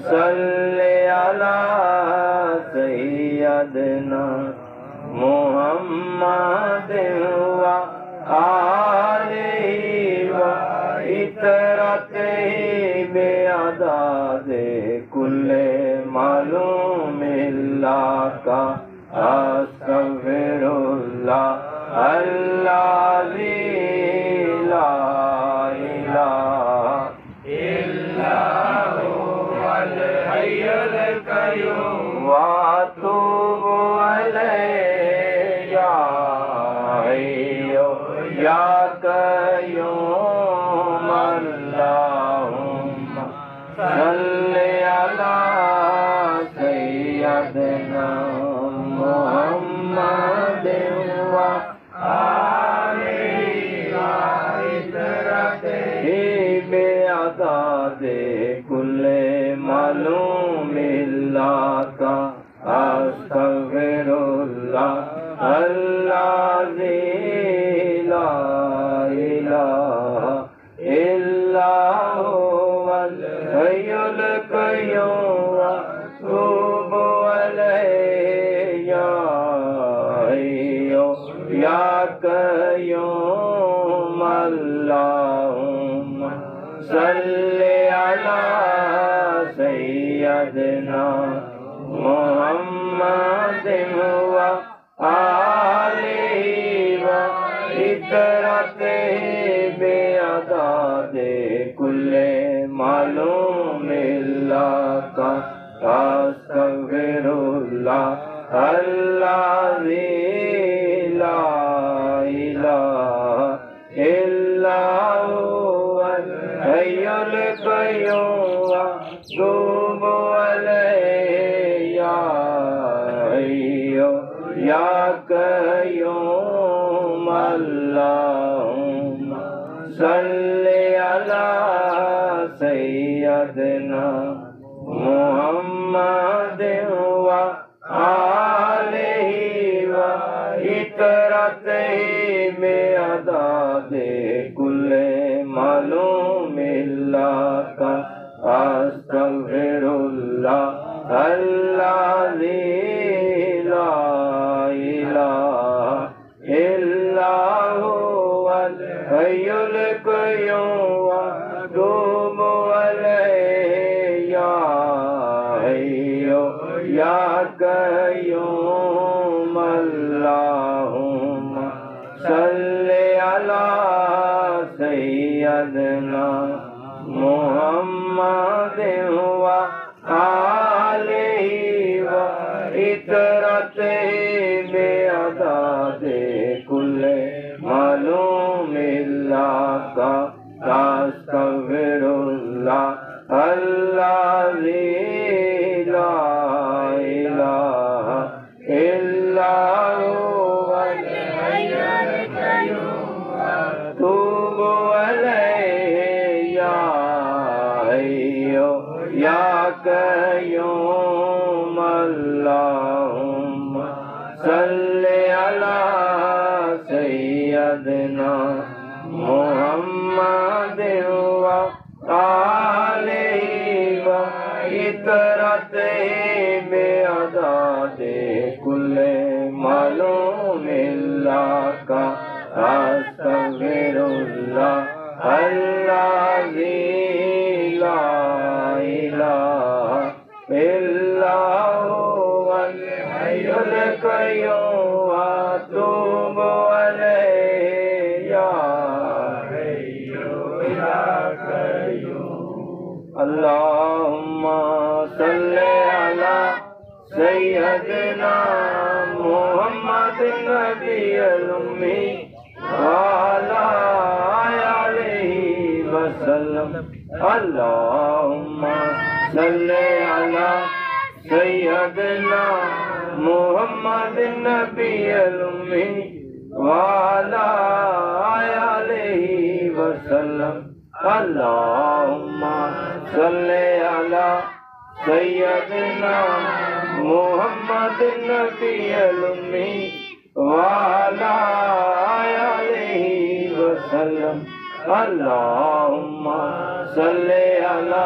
सल्ले अला सय्यदना मुहम्मद व आलिहि व इतरतिहि बिअदादे कुल्ले मालूमिल्लाह का अस्तगफिरुल्लाह अल्लाज़ी ला इलाहा इल्ला हुवल हय्युल क़य्यूम व अतूबु अलैहि या हय्यु या क़य्यूम अल्लाहुम्मा सल्लि अला सय्यदना मुहम्मद व आलिहि व इतरतिहि बिअदादे कुल्ले मालूमिल्लाह का अस्तगफिरुल्लाह अल्लाज़ी ला इलाहा इल्ला हुवल हय्युल क़य्यूम व अतूबु अलैहि या हय्यु या क़य्यूम अल्लाहुम्मा सल्लि अला सय्यदना मुहम्मद व आलिहि व इतरतिहि बिअदादे कुल्ले मालूमिल्लाह का अस्तगफिरुल्लाह अल्लाज़ी ला इलाहा इल्ला हुवल हय्युल क़य्यूम व अतूबु अलैहि या हय्यु या क़य्यूम अल्लाहुम्मा सल्लि अला सय्यदना मुहम्मद व आलिहि व इतरतिहि बिअदादे कुल्ले मालूमिल्लाह का अस्तगफिरुल्लाह अल्लाज़ी ला इलाहा इल्ला हुवल हय्युल क़य्यूम व अतूबु अलैहि या हय्यु या क़य्यूम अल्लाहुम्मा सल्लि अला सय्यदना मुहम्मद व आलिहि व इतरतिहि बिअदादे कुल्ले मालूमिल्लाह का अस्तगफिरुल्लाह अल्लाज़ी ला इलाहा इल्ला हुवल हय्युल क़य्यूम व अतूबु अलैहि या हय्यु या क़य्यूम अल्लाहुम्मा सल्लि अला सय्यदना मुहम्मद व आलिहि व इतरतिहि बिअदादे कुल्ले मालूमिल्लाह का अस्तगफिरुल्लाह अल्लाज़ी ला इलाहा इल्ला हुवल हय्युल क़य्यूम व अतूबु अलैहि या हय्यु या क़य्यूम अल्लाहुम्मा सल्लि अला सय्यदना मुहम्मद नबिय्युल उम्मी व अला आलिहि व सल्लम अल्लाहुम्मा सल्लि अला सय्यदना मुहम्मद नबिय्युल उम्मी व अला आलिहि व सल्लम अल्लाहुम्मा सल्लि अला सय्यदना मुहम्मद नबिय्युल उम्मी व अला आलिहि व सल्लम अल्लाहुम्मा सल्लि अला